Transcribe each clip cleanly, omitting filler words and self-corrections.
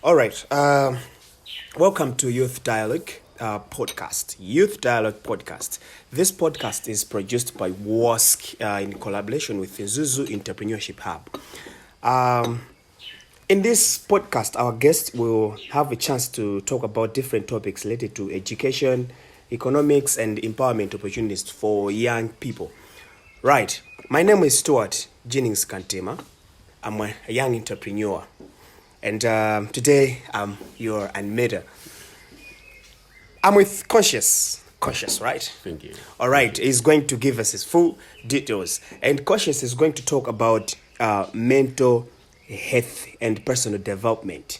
All right. Welcome to Youth Dialogue podcast. Youth Dialogue podcast. This podcast is produced by WUSC in collaboration with the Zuzu Entrepreneurship Hub. In this podcast, our guests will have a chance to talk about different topics related to education, economics, and empowerment opportunities for young people. Right. My name is Stuart Jennings Kantema. I'm a young entrepreneur. And today, I'm your animator. I'm with Conscious, right? Thank you. All right, he's going to give us his full details. And Conscious is going to talk about mental health and personal development.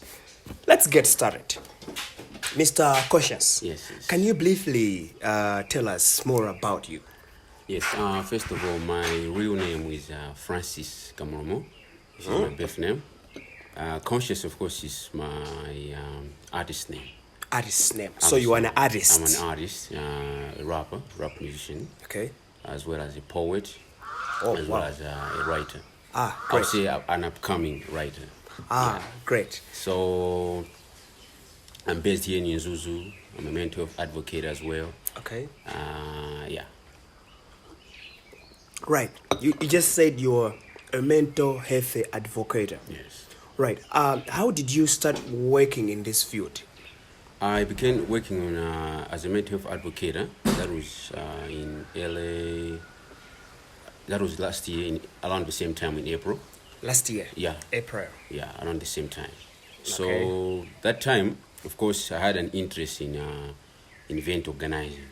Let's get started. Mr. Conscious, Yes. can you briefly tell us more about you? Yes. First of all, my real name is Francis Kamlomo. This is my birth name. Conscious, of course, is my artist name. Artist name. So you are an artist. I'm an artist, a rapper, rap musician. Okay. As well as a poet, as well as a writer. Great. I would say an upcoming writer. Great. So I'm based here in Zuzu. I'm a mental health advocate as well. Okay. Yeah. Right. You just said you're a mental health advocate. Yes. Right. How did you start working in this field? I began working on as a mental health advocate. That was in LA. That was last year, around the same time in April. Last year? Yeah. April. Yeah, around the same time. So Okay. that time, of course, I had an interest in event organizing.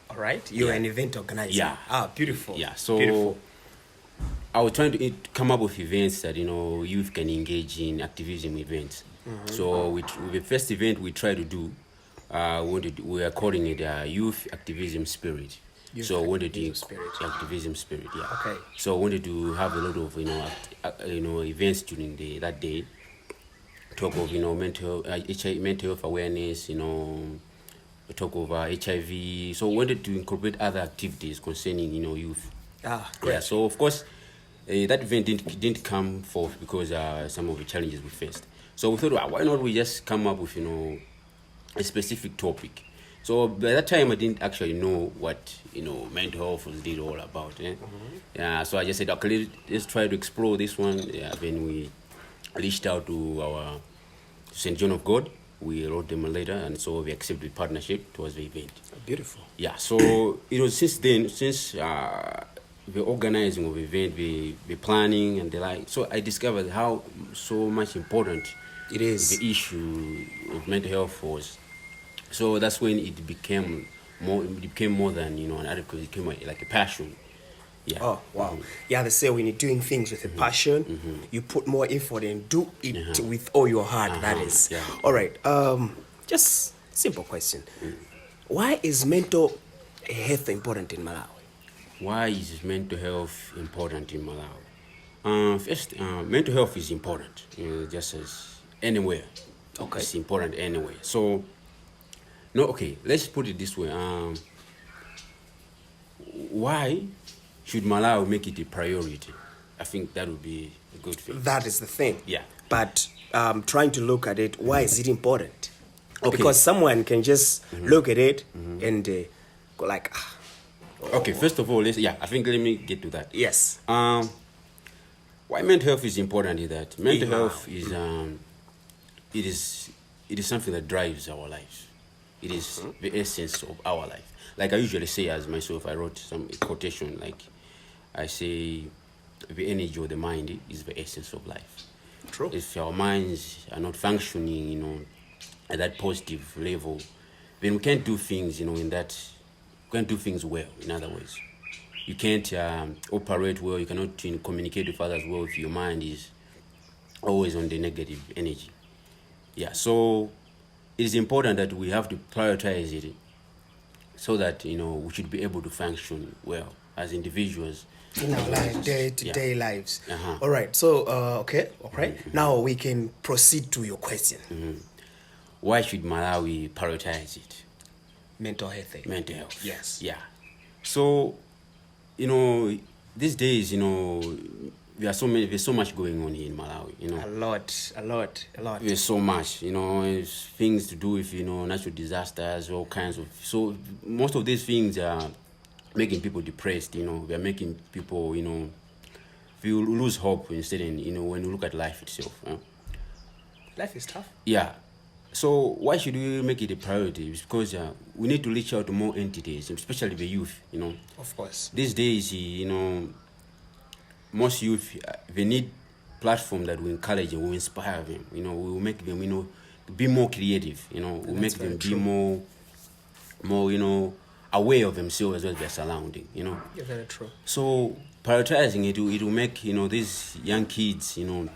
All right. You're Yeah. an event organizer. Yeah. Beautiful. Yeah, so Beautiful. I was trying to come up with events that youth can engage in activism events. So with the first event we tried to do, we are calling it Youth Activism Spirit. Youth So we wanted to Activism Spirit. Activism Spirit, yeah. Okay. So I wanted to have a lot of events during that day. Talk of mental health awareness, talk of HIV. So I wanted to incorporate other activities concerning youth. Great. Yeah, so of course, that event didn't come forth because some of the challenges we faced. So we thought, why not we just come up with a specific topic. So by that time, I didn't actually know what mental health was really all about. Yeah, so I just said, okay, let's try to explore this one. Yeah, then we reached out to our St. John of God. We wrote them a letter, and so we accepted the partnership towards the event. Beautiful. Yeah, so since then, since the organizing of the event, the planning and the like, so I discovered how so much important It is. the issue of mental health was. So that's when it became more than an article. It became like a passion. Yeah. Oh, wow. Yeah, they say when you're doing things with a passion, you put more effort and do it with all your heart, that is. Yeah. All right. Just simple question. Why is mental health important in Malawi? Why is mental health important in Malawi? First, mental health is important, just as anywhere. Okay. It's important anyway. So, let's put it this way. Why should Malawi make it a priority? I think that would be a good thing. That is the thing. Yeah. But trying to look at it, why is it important? Okay. Because someone can just look at it and go like, Okay, first of all, I think let me get to that. yes. Why mental health is important is that mental Yeah. health is it is something that drives our lives. It is the essence of our life. Like I usually say as myself, I wrote some quotation like I say the energy of the mind is the essence of life. True. If our minds are not functioning, at that positive level, then we can't do things, we can't do things well, in other words. You can't operate well, you cannot communicate with others well if your mind is always on the negative energy. Yeah, so it is important that we have to prioritize it so that, we should be able to function well as individuals. In our day-to-day lives. Uh-huh. All right. So, okay. All right. Now we can proceed to your question. Why should Malawi prioritize it? Mental health. Mental health. Yes. Yeah. So, these days, there's so much going on here in Malawi, you know. A lot. There's so much, you know, it's things to do with, you know, natural disasters, all kinds of. So most of these things are making people depressed, you know. They're making people, you know, feel lose hope instead. And you know, when you look at life itself, Life is tough. yeah. So why should we make it a priority? It's because we need to reach out to more entities, especially the youth, you know. Of course. These days, you know, most youth, they need platform that will encourage and will inspire them. You know, we will make them, you know, be more creative. You know, we'll make them be more, you know, aware of themselves as well as their surrounding. You know. You're very true. So prioritizing it will make, you know, these young kids, you know,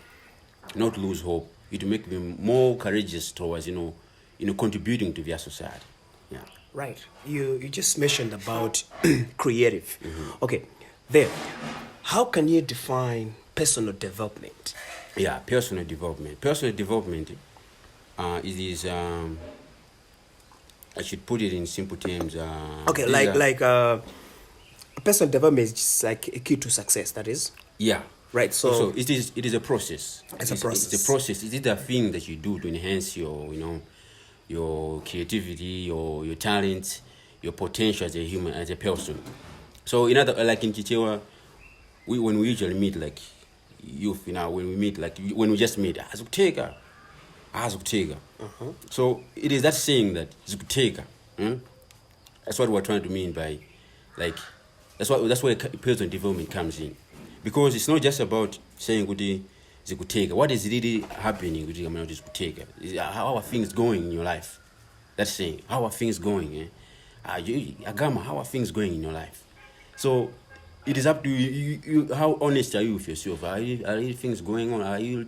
not lose hope. It will make them more courageous towards, you know, contributing to their society. Yeah. Right. You just mentioned about creative. Okay. There. How can you define personal development? Yeah, personal development. Personal development it is I should put it in simple terms. Okay, personal development is just like a key to success. That is. Yeah. Right. So it is a process. It's a process. It's a process. It is a thing that you do to enhance your, you know, your creativity, your talents, your potential as a human, as a person. So in other, like in Chichewa, when we usually meet like youth, you know, when we just meet, Azukutega. So it is that saying that Zukutega. That's what we're trying to mean by, like, that's where personal development comes in, because it's not just about saying Zukutega. What is really happening with Zukutega? How are things going in your life? That's saying, how are things going? Agama, how are things going in your life? So it is up to you. How honest are you with yourself? Are things going on? Are you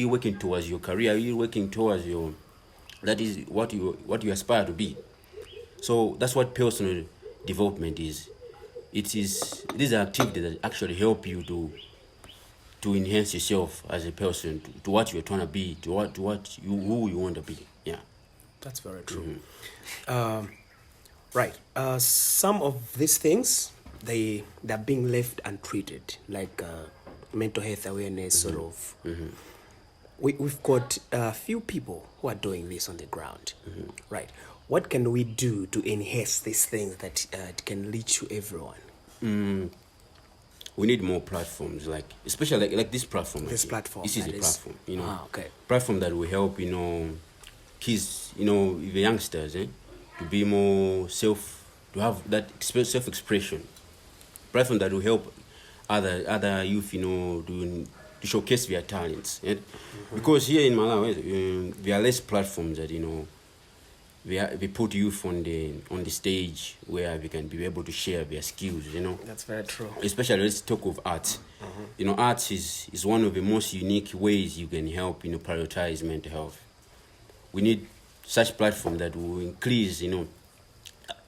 working towards your career? Are you working towards that is what you aspire to be? So that's what personal development is. These are activities that actually help you to enhance yourself as a person, to what you're trying to be, who you want to be. Yeah. That's very true. Right. Some of these things, they're being left untreated, like mental health awareness, sort of. We've got a few people who are doing this on the ground. Right. What can we do to enhance these things that it can reach to everyone? We need more platforms, especially like this platform. This platform. This is a platform, you know. Okay. Platform that will help, you know, kids, you know, the youngsters, to be more to have that self-expression. Platform that will help other youth, you know, to showcase their talents. Because here in Malawi, there are less platforms that, you know, they put youth on the stage where they can be able to share their skills, you know. That's very true. Especially let's talk of arts. You know, arts is one of the most unique ways you can help, you know, prioritize mental health. We need such platform that will increase, you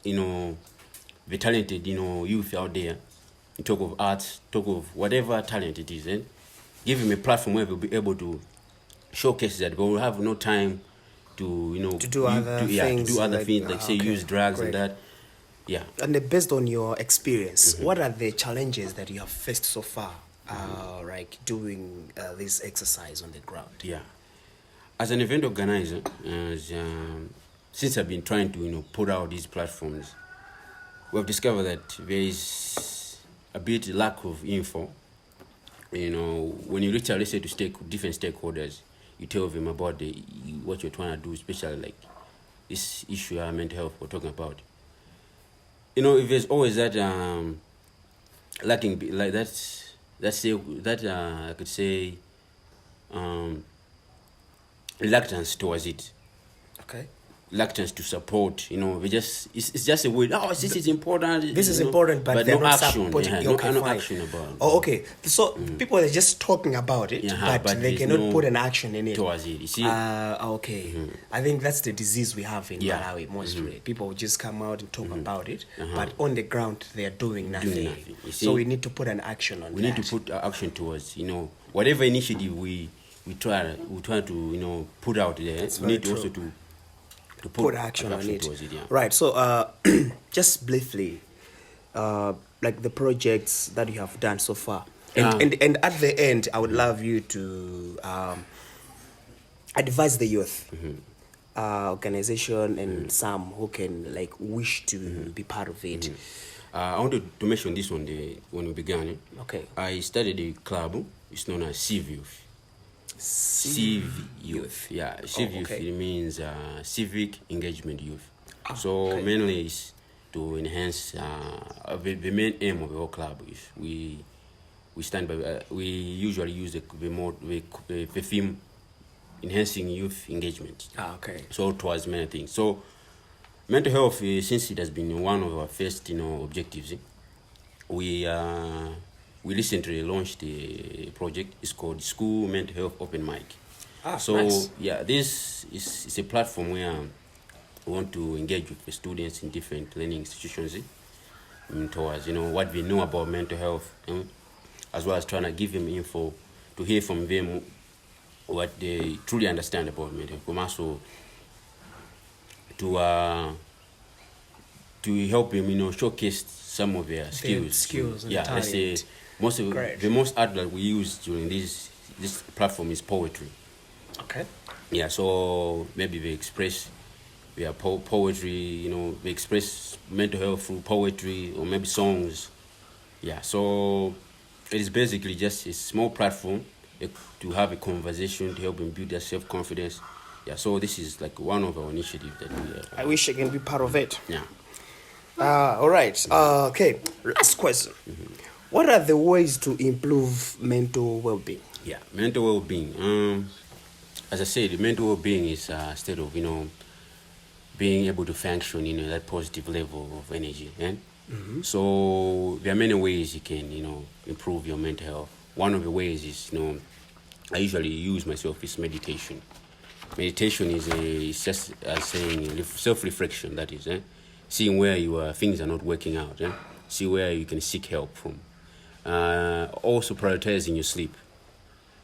know, the talented, you know, youth out there. You talk of arts, talk of whatever talent it is, give them a platform where they'll be able to showcase that, but we'll have no time to, you know, to do other things, like say use drugs. Great. And that. Yeah. And based on your experience, what are the challenges that you have faced so far, like doing this exercise on the ground? Yeah. As an event organizer, since I've been trying to, you know, put out these platforms, we've discovered that there is a bit lack of info. You know, when you reach out, let's say, to different stakeholders, you tell them about what you're trying to do, especially like this issue of mental health we're talking about. You know, if there's always that lacking, like I could say reluctance towards it. Okay. Reluctance to support, you know, it's just a word. This is important. This is important, but they're no not action. supporting. Yeah, no action about it. Oh, okay. So people are just talking about it, but they cannot put an action in it. Towards it, you see. Okay. I think that's the disease we have in Malawi mostly. People just come out and talk about it, but on the ground they are doing nothing. You see? So we need to put an action on that. We need to put action towards, you know, whatever initiative we try to, you know, put out there. That's we need true. Also to put action on it. Towards it, yeah. Right. So just briefly, like the projects that you have done so far, And at the end, I would love you to advise the youth, organization, and some who can like wish to be part of it. I wanted to mention this one when we began. Okay. I started a club. It's known as Civ Youth. Civ Youth. Yeah, Civ Youth. It means civic engagement youth. So mainly is to enhance the main aim of the whole club is we stand by. We usually use the theme enhancing youth engagement. So towards many things. So mental health, since it has been one of our first, objectives, we recently launched a project. It's called School Mental Health Open Mic. Nice. Yeah, this is a platform where we want to engage with the students in different learning institutions towards, what we know about mental health, as well as trying to give them info to hear from them what they truly understand about mental health. Also to help them, showcase some of their skills. And talent. Let's say the most art that we use during this platform is poetry. Okay. Yeah, so maybe they express their poetry, they express mental health through poetry or maybe songs. Yeah, so it is basically just a small platform to have a conversation to help them build their self-confidence. Yeah, so this is like one of our initiatives that we have. I wish I can be part of it. Yeah. All right. Okay. Last question. What are the ways to improve mental well-being? Yeah, mental well-being. As I said, mental well-being is a state of, being able to function in that positive level of energy. So there are many ways you can, improve your mental health. One of the ways is, I usually use myself is meditation. Meditation is just saying self-reflection, that is, seeing where things are not working out, see where you can seek help from. Also prioritizing your sleep.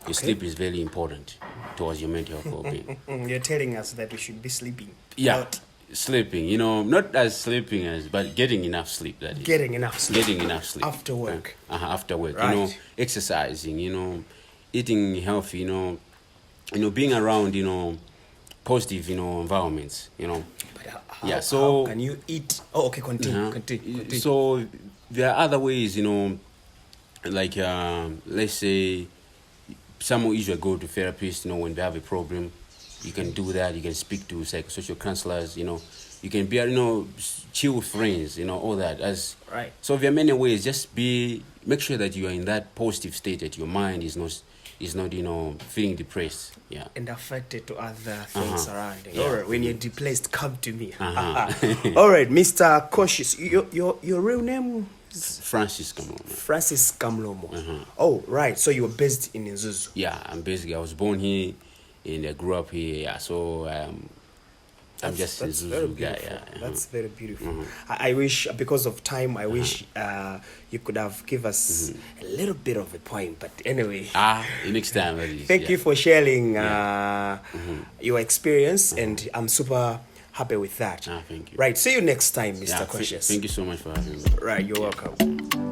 Your sleep is very important towards your mental health well-being. You're telling us that we should be sleeping. Yeah, sleeping, not as sleeping as, but getting enough sleep, that is. Getting enough sleep. After work. After work, Right. Exercising, eating healthy, being around, positive, environments, But how can you eat? Oh, okay, continue. So there are other ways, like let's say some usually go to therapists, when they have a problem. You can do that. You can speak to psychosocial counselors, you can be, chill with friends, all that. Right. So there are many ways. Just make sure that you are in that positive state, that your mind is not feeling depressed. Yeah. And affected to other things surrounding. Yeah. All right. When you're depressed, come to me. All right, Mr. Cautious. Your real name is Francis Kamlomo. Francis Kamlomo. Oh, right. So you were based in Nzuzu. Yeah, I was born here and I grew up here. Yeah, so I'm just a Zuzu guy. Yeah. That's very beautiful. I wish, because of time, I wish you could have given us a little bit of a point. But anyway. Next time. Thank you for sharing your experience, and I'm super happy with that. Thank you. Right. See you next time, Mr. Cautious. Thank you so much for having me. Right. You're welcome.